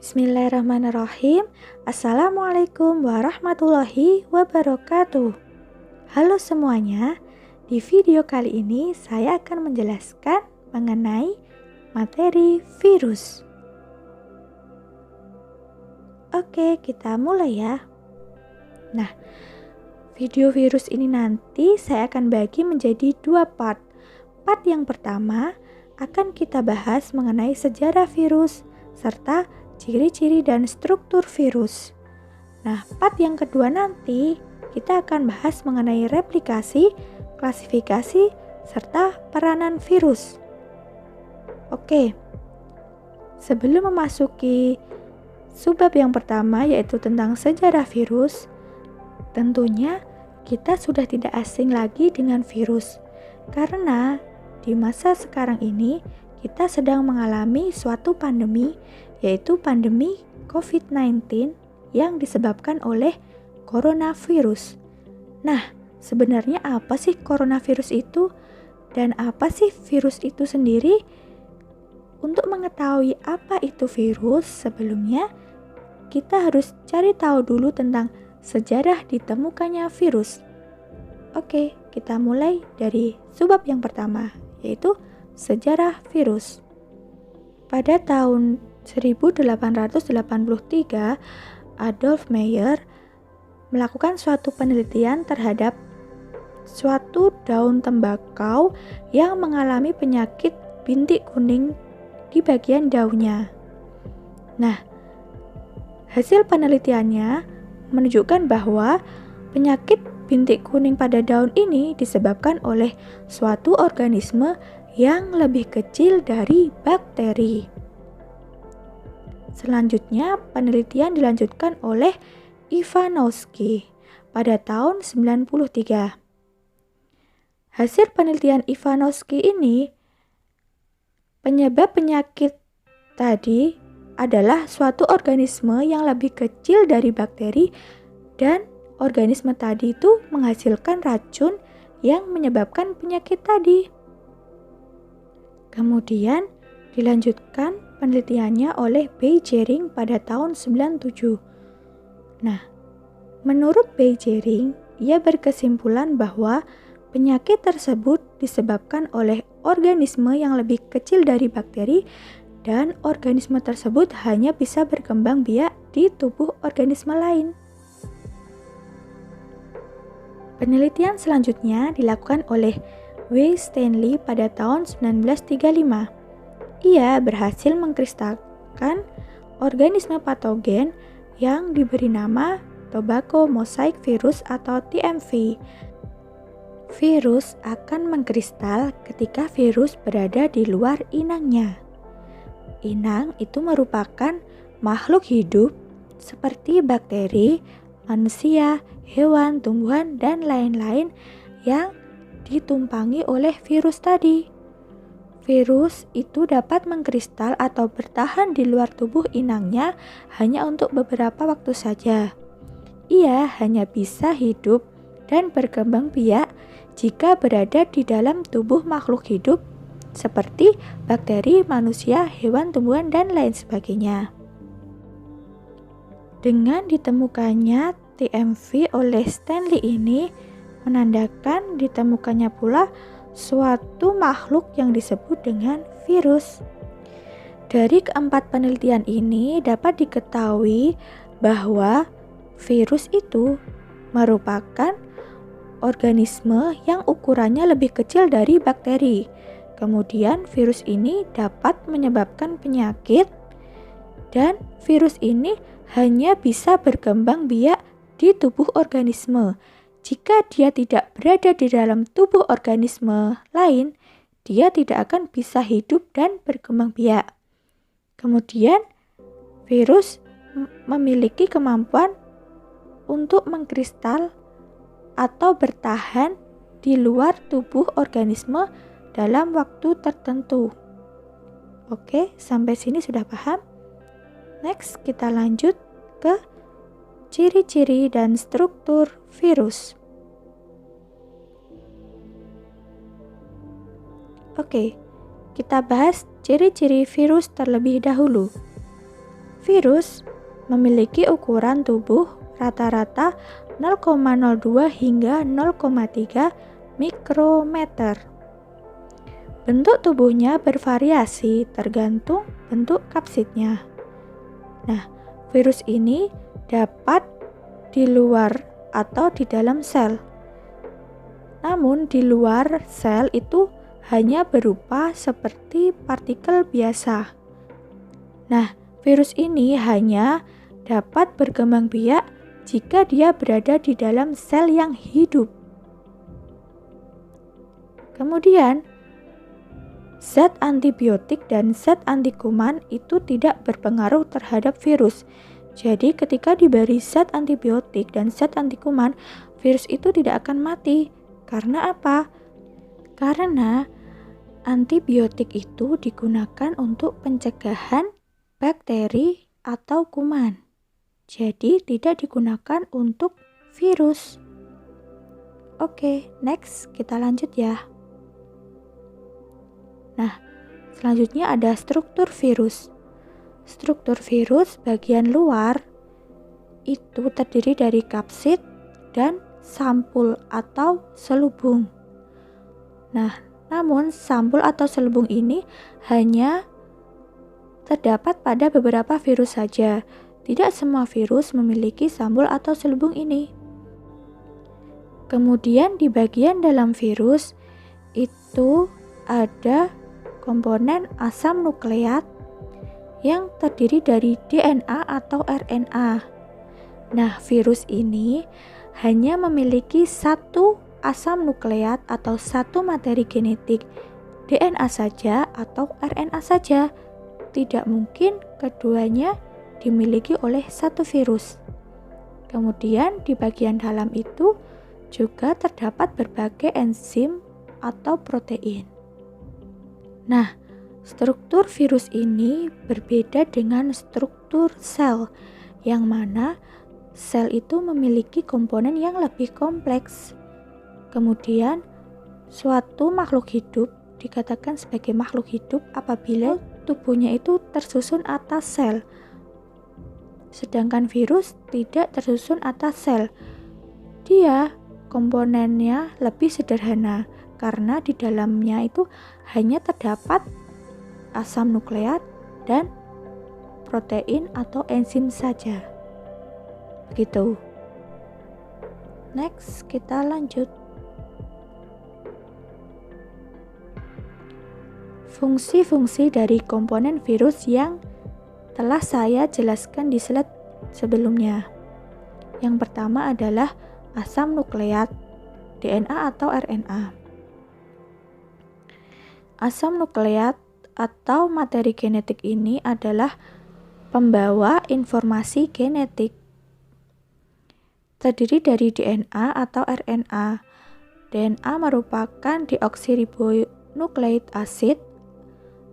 Bismillahirrahmanirrahim. Assalamualaikum warahmatullahi wabarakatuh. Halo semuanya, di video kali ini saya akan menjelaskan mengenai materi virus. Oke, kita mulai ya. Nah, video virus ini nanti saya akan bagi menjadi dua part. Part yang pertama akan kita bahas mengenai sejarah virus serta ciri-ciri dan struktur virus. Nah, part yang kedua nanti kita akan bahas mengenai replikasi, klasifikasi, serta peranan virus. Oke, sebelum memasuki subbab yang pertama yaitu tentang sejarah virus, tentunya kita sudah tidak asing lagi dengan virus karena di masa sekarang ini kita sedang mengalami suatu pandemi, yaitu pandemi COVID-19 yang disebabkan oleh coronavirus. Nah, sebenarnya apa sih coronavirus itu? Dan apa sih virus itu sendiri? Untuk mengetahui apa itu virus, sebelumnya kita harus cari tahu dulu tentang sejarah ditemukannya virus. Oke, kita mulai dari subbab yang pertama, yaitu sejarah virus. Pada tahun 1883, Adolf Meyer melakukan suatu penelitian terhadap suatu daun tembakau yang mengalami penyakit bintik kuning di bagian daunnya. Nah, hasil penelitiannya menunjukkan bahwa penyakit bintik kuning pada daun ini disebabkan oleh suatu organisme yang lebih kecil dari bakteri. Selanjutnya, penelitian dilanjutkan oleh Ivanovsky pada tahun 93. Hasil penelitian Ivanovsky ini, penyebab penyakit tadi adalah suatu organisme yang lebih kecil dari bakteri dan organisme tadi itu menghasilkan racun yang menyebabkan penyakit tadi. Kemudian dilanjutkan penelitiannya oleh Beijering pada tahun 97. Nah, menurut Beijering, ia berkesimpulan bahwa penyakit tersebut disebabkan oleh organisme yang lebih kecil dari bakteri dan organisme tersebut hanya bisa berkembang biak di tubuh organisme lain. Penelitian selanjutnya dilakukan oleh W. Stanley pada tahun 1935. Ia berhasil mengkristalkan organisme patogen yang diberi nama tobacco mosaic virus atau TMV. Virus akan mengkristal ketika virus berada di luar inangnya. Inang itu merupakan makhluk hidup seperti bakteri, manusia, hewan, tumbuhan, dan lain-lain yang ditumpangi oleh virus tadi. Virus itu dapat mengkristal atau bertahan di luar tubuh inangnya hanya untuk beberapa waktu saja. Ia hanya bisa hidup dan berkembang biak jika berada di dalam tubuh makhluk hidup seperti bakteri, manusia, hewan, tumbuhan, dan lain sebagainya. Dengan ditemukannya TMV oleh Stanley ini menandakan ditemukannya pula suatu makhluk yang disebut dengan virus. Dari keempat penelitian ini dapat diketahui bahwa virus itu merupakan organisme yang ukurannya lebih kecil dari bakteri. Kemudian virus ini dapat menyebabkan penyakit dan virus ini hanya bisa berkembang biak di tubuh organisme. Jika dia tidak berada di dalam tubuh organisme lain, dia tidak akan bisa hidup dan berkembang biak. Kemudian, virus memiliki kemampuan untuk mengkristal atau bertahan di luar tubuh organisme dalam waktu tertentu. Oke, sampai sini sudah paham? Next, kita lanjut ke ciri-ciri dan struktur virus. Oke, kita bahas ciri-ciri virus terlebih dahulu. Virus memiliki ukuran tubuh rata-rata 0,02 hingga 0,3 mikrometer. Bentuk tubuhnya bervariasi tergantung bentuk kapsidnya. Nah, virus ini dapat di luar atau di dalam sel. Namun di luar sel itu hanya berupa seperti partikel biasa. Nah, virus ini hanya dapat berkembang biak jika dia berada di dalam sel yang hidup. Kemudian, zat antibiotik dan zat antikuman itu tidak berpengaruh terhadap virus. Jadi ketika diberi zat antibiotik dan zat antikuman, virus itu tidak akan mati. Karena apa? Karena antibiotik itu digunakan untuk pencegahan bakteri atau kuman. Jadi tidak digunakan untuk virus. Oke, next kita lanjut ya. Nah, selanjutnya ada struktur virus. Struktur virus bagian luar itu terdiri dari kapsid dan sampul atau selubung. Nah, namun sampul atau selubung ini hanya terdapat pada beberapa virus saja. Tidak semua virus memiliki sampul atau selubung ini. Kemudian di bagian dalam virus itu ada komponen asam nukleat yang terdiri dari DNA atau RNA. Nah, virus ini hanya memiliki satu asam nukleat atau satu materi genetik, DNA saja atau RNA saja. Tidak mungkin keduanya dimiliki oleh satu virus. Kemudian di bagian dalam itu juga terdapat berbagai enzim atau protein. Nah, struktur virus ini berbeda dengan struktur sel, yang mana sel itu memiliki komponen yang lebih kompleks. Kemudian, suatu makhluk hidup dikatakan sebagai makhluk hidup apabila tubuhnya itu tersusun atas sel. Sedangkan virus tidak tersusun atas sel. Dia komponennya lebih sederhana karena di dalamnya itu hanya terdapat asam nukleat dan protein atau enzim saja. Begitu. Next, kita lanjut. Fungsi-fungsi dari komponen virus yang telah saya jelaskan di slide sebelumnya. Yang pertama adalah asam nukleat, DNA atau RNA. Asam nukleat atau materi genetik ini adalah pembawa informasi genetik. Terdiri dari DNA atau RNA. DNA merupakan deoksiribonukleik asid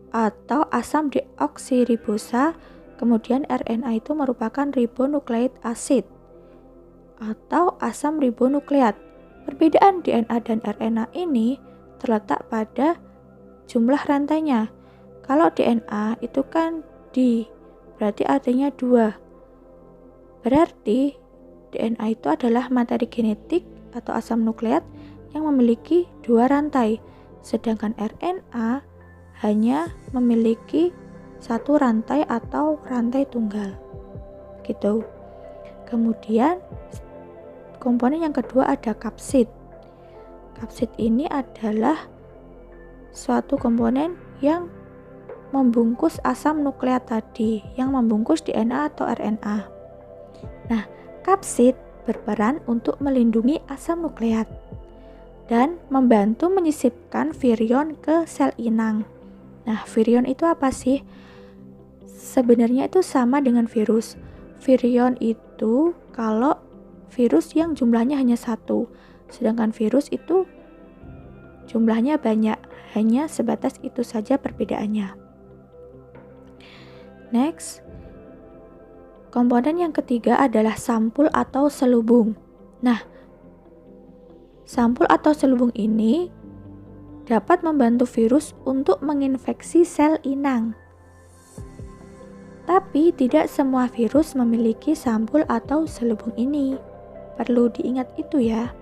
atau asam deoksiribosa, kemudian RNA itu merupakan ribonukleik asid atau asam ribonukleat. Perbedaan DNA dan RNA ini terletak pada jumlah rantainya. Kalau DNA itu kan berarti artinya 2. Berarti DNA itu adalah materi genetik atau asam nukleat yang memiliki 2 rantai, sedangkan RNA hanya memiliki 1 rantai atau rantai tunggal. Gitu. Kemudian komponen yang kedua ada kapsid. Kapsid ini adalah suatu komponen yang membungkus asam nukleat tadi, yang membungkus DNA atau RNA. Nah, kapsid berperan untuk melindungi asam nukleat dan membantu menyisipkan virion ke sel inang. Nah, virion itu apa sih? Sebenarnya itu sama dengan virus. Virion itu kalau virus yang jumlahnya hanya 1, sedangkan virus itu jumlahnya banyak, hanya sebatas itu saja perbedaannya. Next, komponen yang ketiga adalah sampul atau selubung. Nah, sampul atau selubung ini dapat membantu virus untuk menginfeksi sel inang. Tapi tidak semua virus memiliki sampul atau selubung ini. Perlu diingat itu ya.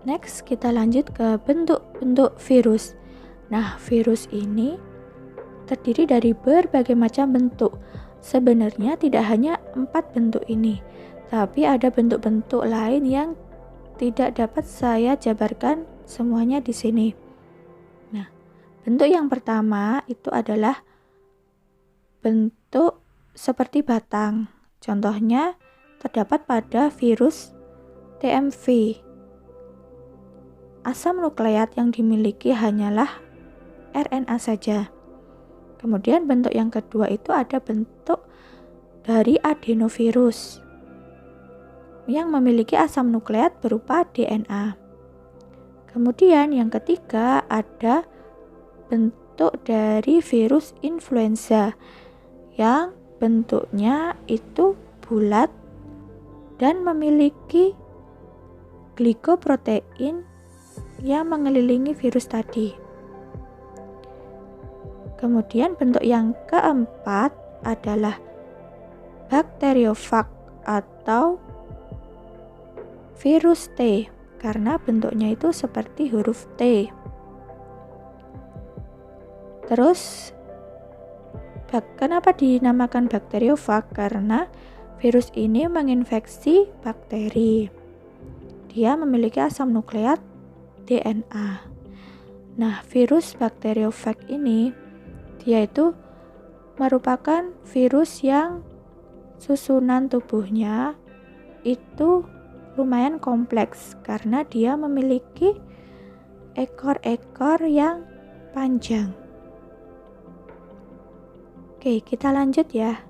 Next, kita lanjut ke bentuk-bentuk virus. Nah, virus ini terdiri dari berbagai macam bentuk. Sebenarnya tidak hanya 4 bentuk ini, tapi ada bentuk-bentuk lain yang tidak dapat saya jabarkan semuanya di sini. Nah, bentuk yang pertama itu adalah bentuk seperti batang. Contohnya terdapat pada virus TMV. Asam nukleat yang dimiliki hanyalah RNA saja. Kemudian bentuk yang kedua itu ada bentuk dari adenovirus yang memiliki asam nukleat berupa DNA. Kemudian yang ketiga ada bentuk dari virus influenza yang bentuknya itu bulat dan memiliki glikoprotein yang mengelilingi virus tadi. Kemudian bentuk yang keempat adalah bakteriofag atau virus T karena bentuknya itu seperti huruf T. Terus kenapa dinamakan bakteriofag? Karena virus ini menginfeksi bakteri. Dia memiliki asam nukleat DNA. Nah, virus bakteriofag ini dia itu merupakan virus yang susunan tubuhnya itu lumayan kompleks karena dia memiliki ekor-ekor yang panjang. Oke, kita lanjut ya.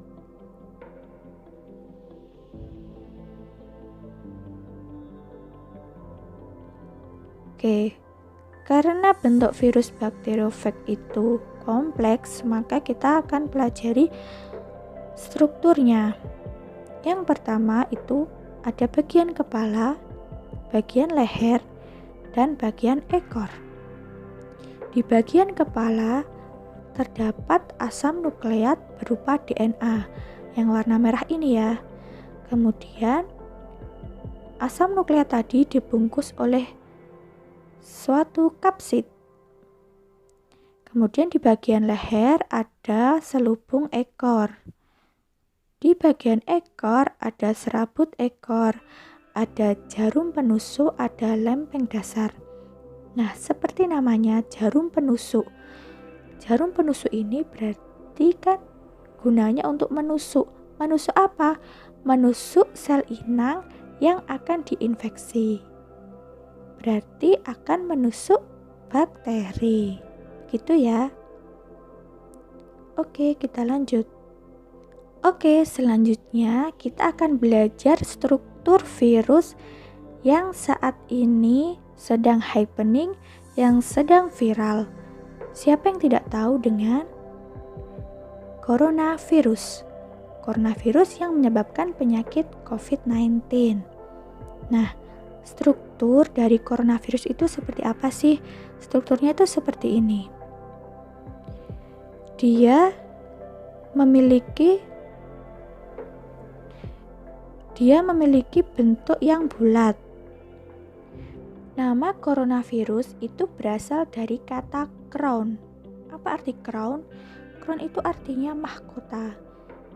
Oke, karena bentuk virus bakteriofag itu kompleks, maka kita akan pelajari strukturnya. Yang pertama itu ada bagian kepala, bagian leher, dan bagian ekor. Di bagian kepala terdapat asam nukleat berupa DNA yang warna merah ini ya. Kemudian asam nukleat tadi dibungkus oleh suatu kapsid. Kemudian di bagian leher ada selubung ekor. Di bagian ekor ada serabut ekor, ada jarum penusuk, ada lempeng dasar. Nah, seperti namanya jarum penusuk. Jarum penusuk ini berarti kan gunanya untuk menusuk. Menusuk apa? Menusuk sel inang yang akan diinfeksi. Berarti akan menusuk bakteri. Gitu ya. Oke, kita lanjut. Oke, selanjutnya kita akan belajar struktur virus yang saat ini sedang happening, yang sedang viral. Siapa yang tidak tahu dengan coronavirus? Coronavirus yang menyebabkan penyakit COVID-19. Nah, struktur dari coronavirus itu seperti apa sih? Strukturnya itu seperti ini. Dia memiliki bentuk yang bulat. Nama coronavirus itu berasal dari kata crown. Apa arti crown? Crown itu artinya mahkota.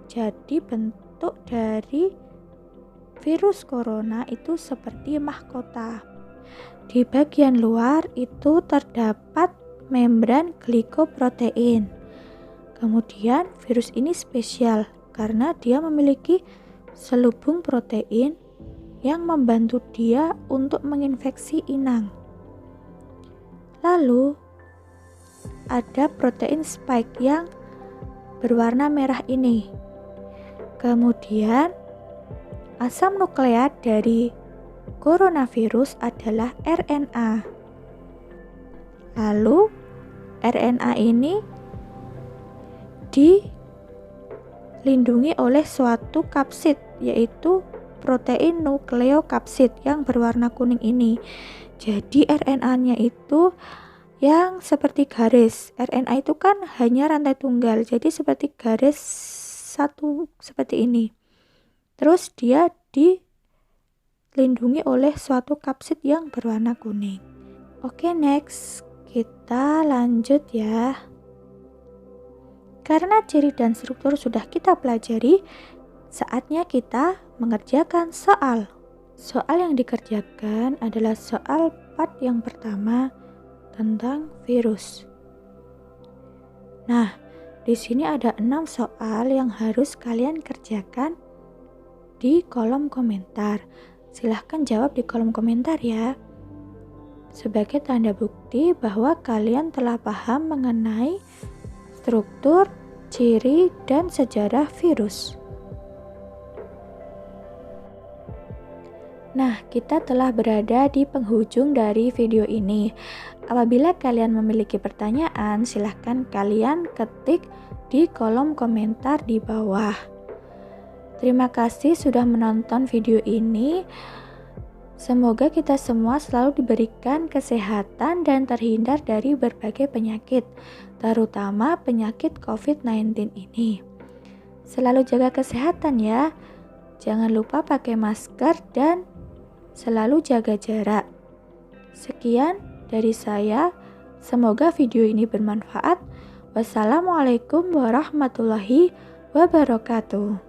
Jadi bentuk dari virus corona itu seperti mahkota. Di bagian luar itu terdapat membran glikoprotein. Kemudian virus ini spesial karena dia memiliki selubung protein yang membantu dia untuk menginfeksi inang. Lalu ada protein spike yang berwarna merah ini. Kemudian asam nukleat dari coronavirus adalah RNA. Lalu RNA ini dilindungi oleh suatu kapsid, yaitu protein nukleokapsid yang berwarna kuning ini. Jadi RNA-nya itu yang seperti garis. RNA itu kan hanya rantai tunggal, jadi seperti garis satu seperti ini. Terus dia dilindungi oleh suatu kapsid yang berwarna kuning. Oke, next kita lanjut ya. Karena ciri dan struktur sudah kita pelajari, saatnya kita mengerjakan soal. Soal yang dikerjakan adalah soal part yang pertama tentang virus. Nah, di sini ada 6 soal yang harus kalian kerjakan di kolom komentar. Silahkan jawab di kolom komentar ya. Sebagai tanda bukti bahwa kalian telah paham mengenai struktur, ciri, dan sejarah virus. Nah, kita telah berada di penghujung dari video ini. Apabila kalian memiliki pertanyaan, silahkan kalian ketik di kolom komentar di bawah. Terima kasih sudah menonton video ini. Semoga kita semua selalu diberikan kesehatan dan terhindar dari berbagai penyakit, terutama penyakit COVID-19 ini. Selalu jaga kesehatan ya. Jangan lupa pakai masker dan selalu jaga jarak. Sekian dari saya. Semoga video ini bermanfaat. Wassalamualaikum warahmatullahi wabarakatuh.